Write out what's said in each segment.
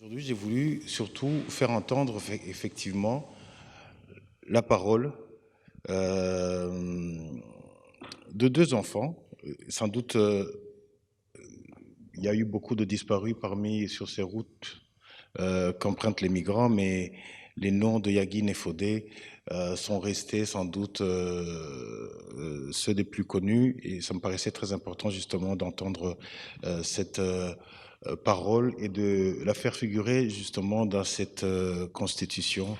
Aujourd'hui, j'ai voulu surtout faire entendre effectivement la parole euh, de deux enfants. Sans doute, il y a eu beaucoup de disparus sur ces routes qu'empruntent les migrants, mais les noms de Yaghin et Fodé sont restés sans doute ceux des plus connus, et ça me paraissait très important justement d'entendre cette parole et de la faire figurer justement dans cette constitution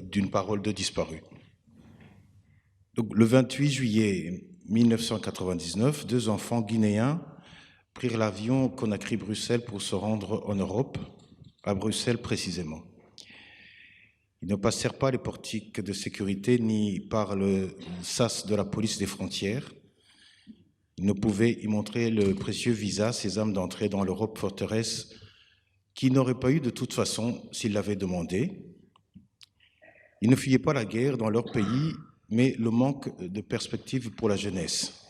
d'une parole de disparu. Donc, le 28 juillet 1999, deux enfants guinéens prirent l'avion Conakry-Bruxelles pour se rendre en Europe, à Bruxelles précisément. Ils ne passèrent pas les portiques de sécurité ni par le sas de la police des frontières. Ils ne pouvaient y montrer le précieux visa, sésame d'entrée dans l'Europe forteresse, qu'ils n'auraient pas eu de toute façon s'ils l'avaient demandé. Ils ne fuyaient pas la guerre dans leur pays, mais le manque de perspective pour la jeunesse.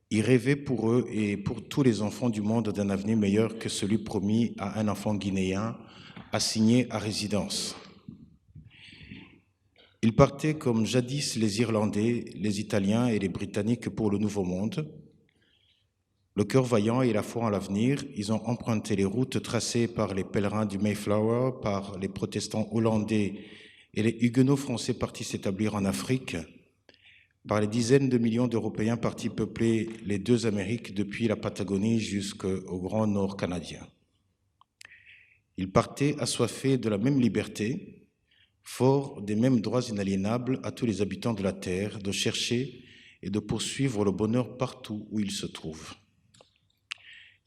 Ils rêvaient pour eux et pour tous les enfants du monde d'un avenir meilleur que celui promis à un enfant guinéen assigné à résidence. Ils partaient comme jadis les Irlandais, les Italiens et les Britanniques pour le Nouveau Monde. Le cœur vaillant et la foi en l'avenir, ils ont emprunté les routes tracées par les pèlerins du Mayflower, par les protestants hollandais et les huguenots français partis s'établir en Afrique, par les dizaines de millions d'Européens partis peupler les deux Amériques depuis la Patagonie jusqu'au Grand Nord canadien. Ils partaient assoiffés de la même liberté, forts des mêmes droits inaliénables à tous les habitants de la Terre, de chercher et de poursuivre le bonheur partout où ils se trouvent.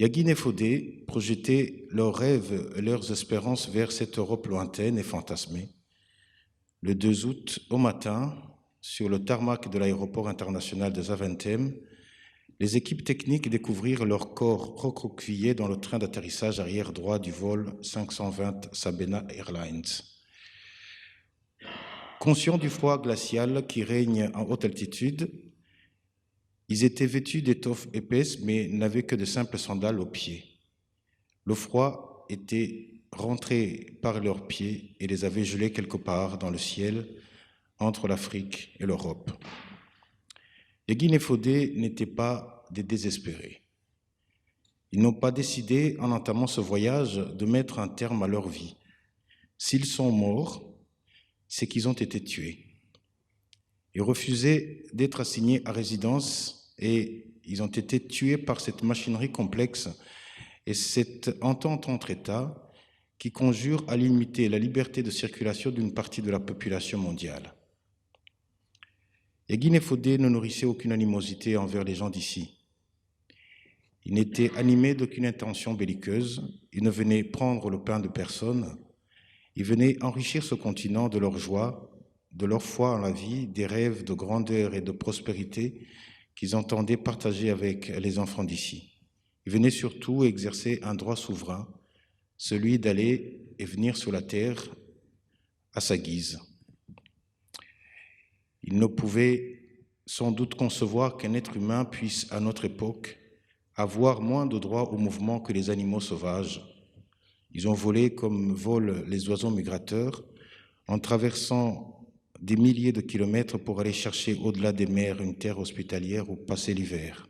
Yaghin et Fodé projetaient leurs rêves et leurs espérances vers cette Europe lointaine et fantasmée. Le 2 août, au matin, sur le tarmac de l'aéroport international de Zaventem, les équipes techniques découvrirent leur corps recroquevillé dans le train d'atterrissage arrière droit du vol 520 Sabena Airlines. Conscients du froid glacial qui règne en haute altitude, ils étaient vêtus d'étoffes épaisses mais n'avaient que de simples sandales aux pieds. Le froid était rentré par leurs pieds et les avait gelés quelque part dans le ciel entre l'Afrique et l'Europe. Yaghin et Fodé n'étaient pas des désespérés. Ils n'ont pas décidé, en entamant ce voyage, de mettre un terme à leur vie. S'ils sont morts, c'est qu'ils ont été tués. Ils refusaient d'être assignés à résidence et ils ont été tués par cette machinerie complexe et cette entente entre États qui conjure à limiter la liberté de circulation d'une partie de la population mondiale. Yaghin et Fodé ne nourrissaient aucune animosité envers les gens d'ici. Ils n'étaient animés d'aucune intention belliqueuse, ils ne venaient prendre le pain de personne, ils venaient enrichir ce continent de leur joie, de leur foi en la vie, des rêves de grandeur et de prospérité qu'ils entendaient partager avec les enfants d'ici. Ils venaient surtout exercer un droit souverain, celui d'aller et venir sur la terre à sa guise. Ils ne pouvaient sans doute concevoir qu'un être humain puisse, à notre époque, avoir moins de droits au mouvement que les animaux sauvages. Ils ont volé comme volent les oiseaux migrateurs, en traversant des milliers de kilomètres pour aller chercher au-delà des mers une terre hospitalière où passer l'hiver.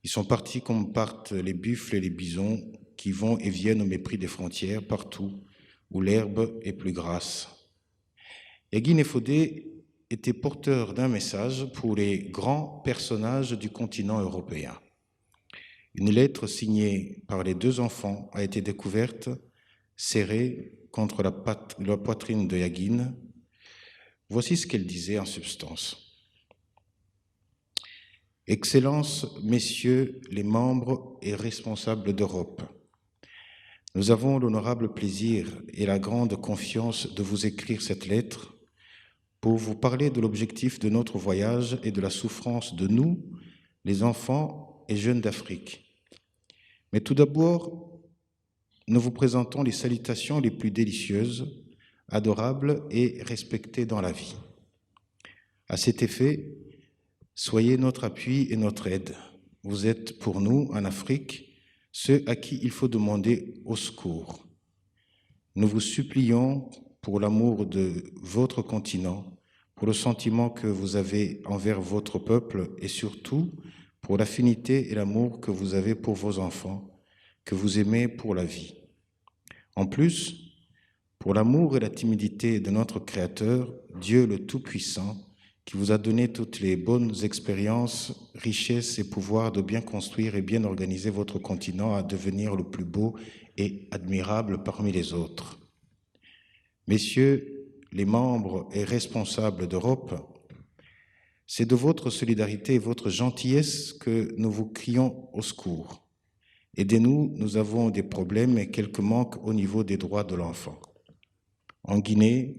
Ils sont partis comme partent les buffles et les bisons qui vont et viennent au mépris des frontières, partout où l'herbe est plus grasse. Yaghin et Fodé étaient porteurs d'un message pour les grands personnages du continent européen. Une lettre signée par les deux enfants a été découverte, serrée contre la poitrine de Yaghin. Voici ce qu'elle disait en substance. « Excellences, messieurs les membres et responsables d'Europe, nous avons l'honorable plaisir et la grande confiance de vous écrire cette lettre pour vous parler de l'objectif de notre voyage et de la souffrance de nous, les enfants et jeunes d'Afrique. Mais tout d'abord, nous vous présentons les salutations les plus délicieuses, adorables et respectées dans la vie. À cet effet, soyez notre appui et notre aide. Vous êtes pour nous, en Afrique, ceux à qui il faut demander au secours. Nous vous supplions, pour l'amour de votre continent, pour le sentiment que vous avez envers votre peuple et surtout pour l'affinité et l'amour que vous avez pour vos enfants, que vous aimez pour la vie. En plus, pour l'amour et la timidité de notre Créateur, Dieu le Tout-Puissant, qui vous a donné toutes les bonnes expériences, richesses et pouvoirs de bien construire et bien organiser votre continent à devenir le plus beau et admirable parmi les autres. Messieurs les membres et responsables d'Europe, c'est de votre solidarité et votre gentillesse que nous vous crions au secours. Aidez-nous, nous avons des problèmes et quelques manques au niveau des droits de l'enfant. En Guinée,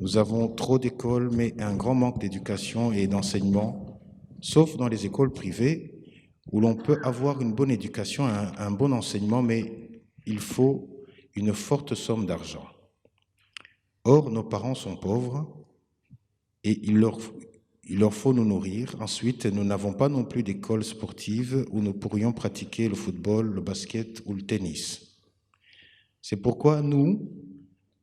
nous avons trop d'écoles, mais un grand manque d'éducation et d'enseignement, sauf dans les écoles privées, où l'on peut avoir une bonne éducation, un bon enseignement, mais il faut une forte somme d'argent. Or, nos parents sont pauvres et il leur faut nous nourrir. Ensuite, nous n'avons pas non plus d'école sportive où nous pourrions pratiquer le football, le basket ou le tennis. C'est pourquoi nous,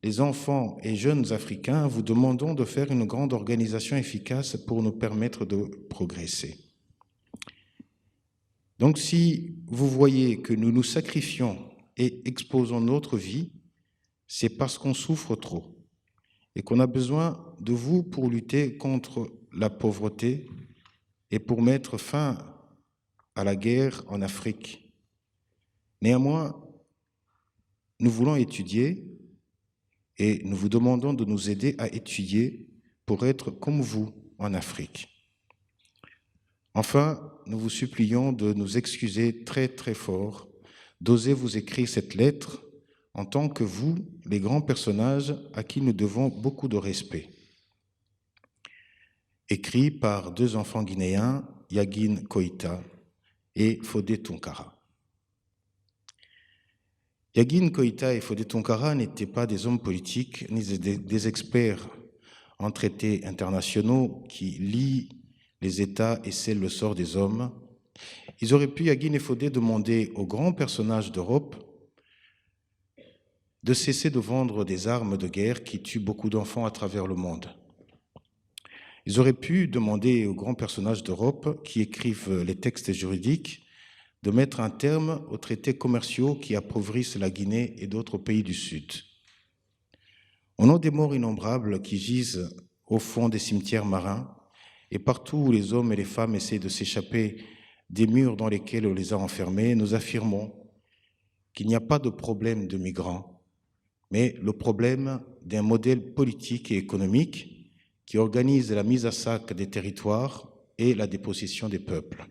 les enfants et jeunes Africains, vous demandons de faire une grande organisation efficace pour nous permettre de progresser. Donc, si vous voyez que nous nous sacrifions et exposons notre vie, c'est parce qu'on souffre trop et qu'on a besoin de vous pour lutter contre la pauvreté et pour mettre fin à la guerre en Afrique. Néanmoins, nous voulons étudier et nous vous demandons de nous aider à étudier pour être comme vous en Afrique. Enfin, nous vous supplions de nous excuser très très fort, d'oser vous écrire cette lettre en tant que vous, les grands personnages à qui nous devons beaucoup de respect. Écrit par deux enfants guinéens, Yaguine Koïta et Fodé Tunkara. Yaguine Koïta et Fodé Tunkara n'étaient pas des hommes politiques ni des experts en traités internationaux qui lient les États et scellent le sort des hommes. Ils auraient pu, Yaguine et Fodé, demander aux grands personnages d'Europe de cesser de vendre des armes de guerre qui tuent beaucoup d'enfants à travers le monde. Ils auraient pu demander aux grands personnages d'Europe qui écrivent les textes juridiques de mettre un terme aux traités commerciaux qui appauvrissent la Guinée et d'autres pays du Sud. Au nom des morts innombrables qui gisent au fond des cimetières marins et partout où les hommes et les femmes essaient de s'échapper des murs dans lesquels on les a enfermés, nous affirmons qu'il n'y a pas de problème de migrants, mais le problème d'un modèle politique et économique qui organise la mise à sac des territoires et la dépossession des peuples.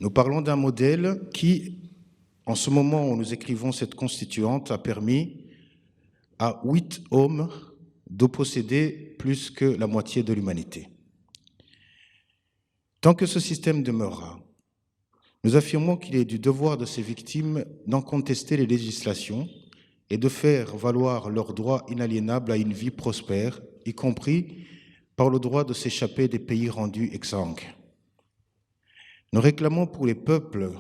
Nous parlons d'un modèle qui, en ce moment où nous écrivons cette constituante, a permis à 8 hommes de posséder plus que la moitié de l'humanité. Tant que ce système demeurera, nous affirmons qu'il est du devoir de ces victimes d'en contester les législations et de faire valoir leur droit inaliénable à une vie prospère, y compris par le droit de s'échapper des pays rendus exsangues. Nous réclamons pour les peuples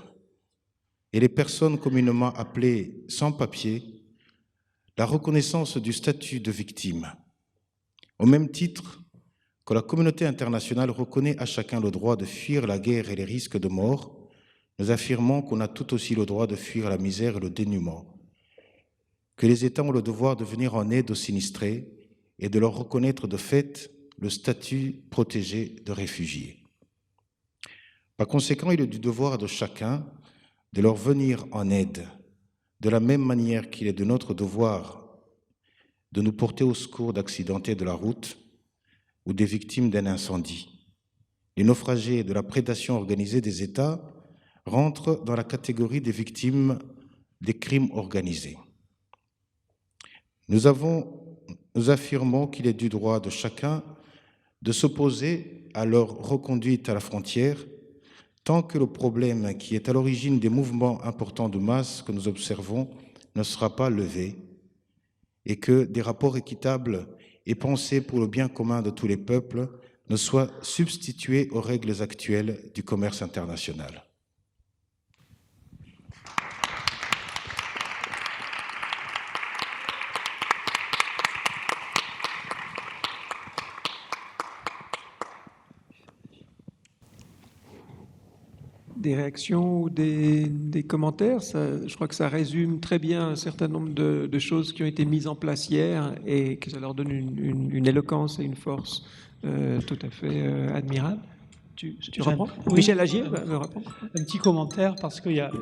et les personnes communément appelées sans-papiers la reconnaissance du statut de victime, au même titre que la communauté internationale reconnaît à chacun le droit de fuir la guerre et les risques de mort. Nous affirmons qu'on a tout aussi le droit de fuir la misère et le dénuement, que les États ont le devoir de venir en aide aux sinistrés et de leur reconnaître de fait le statut protégé de réfugiés. Par conséquent, il est du devoir de chacun de leur venir en aide, de la même manière qu'il est de notre devoir de nous porter au secours d'accidentés de la route ou des victimes d'un incendie. Les naufragés de la prédation organisée des États rentrent dans la catégorie des victimes des crimes organisés. Nous affirmons qu'il est du droit de chacun de s'opposer à leur reconduite à la frontière tant que le problème qui est à l'origine des mouvements importants de masse que nous observons ne sera pas levé et que des rapports équitables et pensée pour le bien commun de tous les peuples ne soit substituée aux règles actuelles du commerce international. Des réactions ou des commentaires? Je crois que ça résume très bien un certain nombre de choses qui ont été mises en place hier et que ça leur donne une éloquence et une force tout à fait admirable. Tu reprends? Oui, Michel Agier me répond. un petit commentaire parce qu'il y a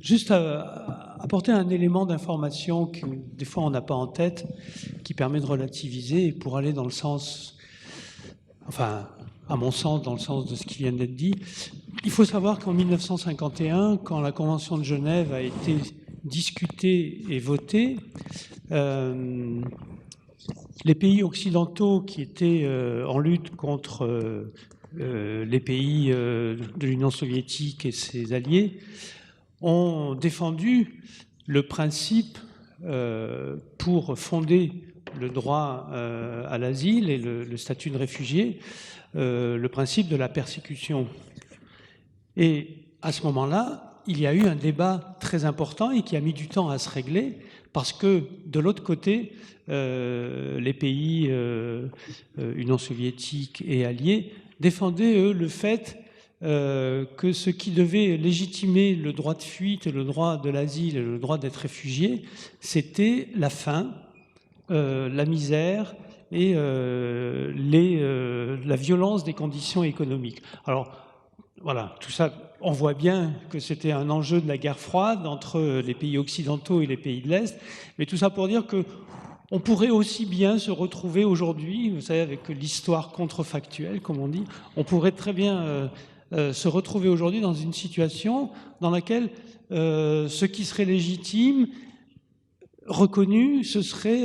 juste à apporter un élément d'information que des fois on n'a pas en tête, qui permet de relativiser et pour aller dans le sens, enfin à mon sens, dans le sens de ce qui vient d'être dit. Il faut savoir qu'en 1951, quand la Convention de Genève a été discutée et votée, les pays occidentaux qui étaient en lutte contre les pays de l'Union soviétique et ses alliés ont défendu le principe pour fonder le droit à l'asile et le statut de réfugié, le principe de la persécution. Et à ce moment-là, il y a eu un débat très important et qui a mis du temps à se régler parce que de l'autre côté, les pays Union soviétique et alliés défendaient, eux, le fait que ce qui devait légitimer le droit de fuite, le droit de l'asile et le droit d'être réfugié, c'était la faim, la misère et la violence des conditions économiques. Alors, voilà, tout ça, on voit bien que c'était un enjeu de la guerre froide entre les pays occidentaux et les pays de l'Est, mais tout ça pour dire que on pourrait aussi bien se retrouver aujourd'hui, vous savez, avec l'histoire contrefactuelle, comme on dit, on pourrait très bien se retrouver aujourd'hui dans une situation dans laquelle ce qui serait légitime, reconnu, ce serait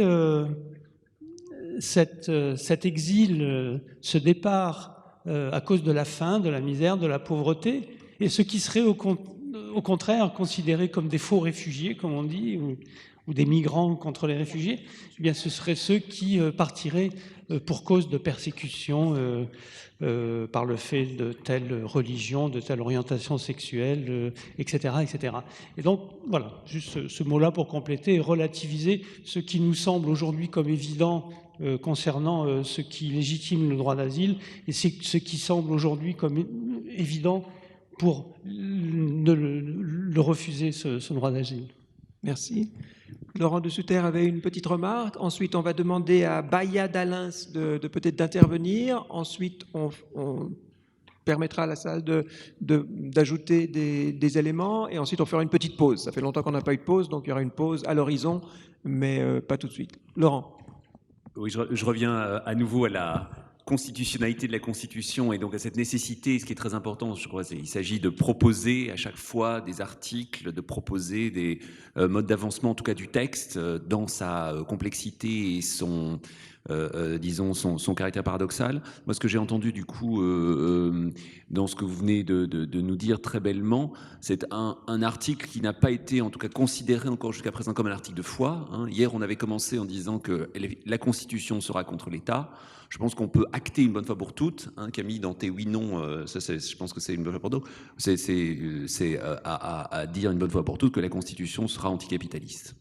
cet exil, ce départ à cause de la faim, de la misère, de la pauvreté, et ce qui serait au contraire considéré comme des faux réfugiés, comme on dit, ou des migrants contre les réfugiés, eh bien ce seraient ceux qui partiraient pour cause de persécution par le fait de telle religion, de telle orientation sexuelle, etc., etc. Et donc, voilà, juste ce mot-là pour compléter et relativiser ce qui nous semble aujourd'hui comme évident concernant ce qui légitime le droit d'asile et ce qui semble aujourd'hui comme évident pour le refuser, ce droit d'asile. Merci. Laurent de Sutter avait une petite remarque. Ensuite, on va demander à Baya Dalins de peut-être d'intervenir. Ensuite, on permettra à la salle d'ajouter des éléments. Et ensuite, on fera une petite pause. Ça fait longtemps qu'on n'a pas eu de pause, donc il y aura une pause à l'horizon, mais pas tout de suite. Laurent. Oui, je reviens à nouveau à la constitutionnalité de la Constitution et donc à cette nécessité, ce qui est très important, je crois, il s'agit de proposer à chaque fois des articles, de proposer des modes d'avancement, en tout cas du texte, dans sa complexité et son, disons, son caractère paradoxal. Moi, ce que j'ai entendu du coup dans ce que vous venez de nous dire très bellement, c'est un article qui n'a pas été en tout cas considéré encore jusqu'à présent comme un article de foi. Hein. Hier, on avait commencé en disant que la Constitution sera contre l'État. Je pense qu'on peut acter une bonne fois pour toutes. Hein, Camille, dans tes oui-non, je pense que c'est une bonne fois pour toutes. C'est à dire une bonne fois pour toutes que la Constitution sera anticapitaliste.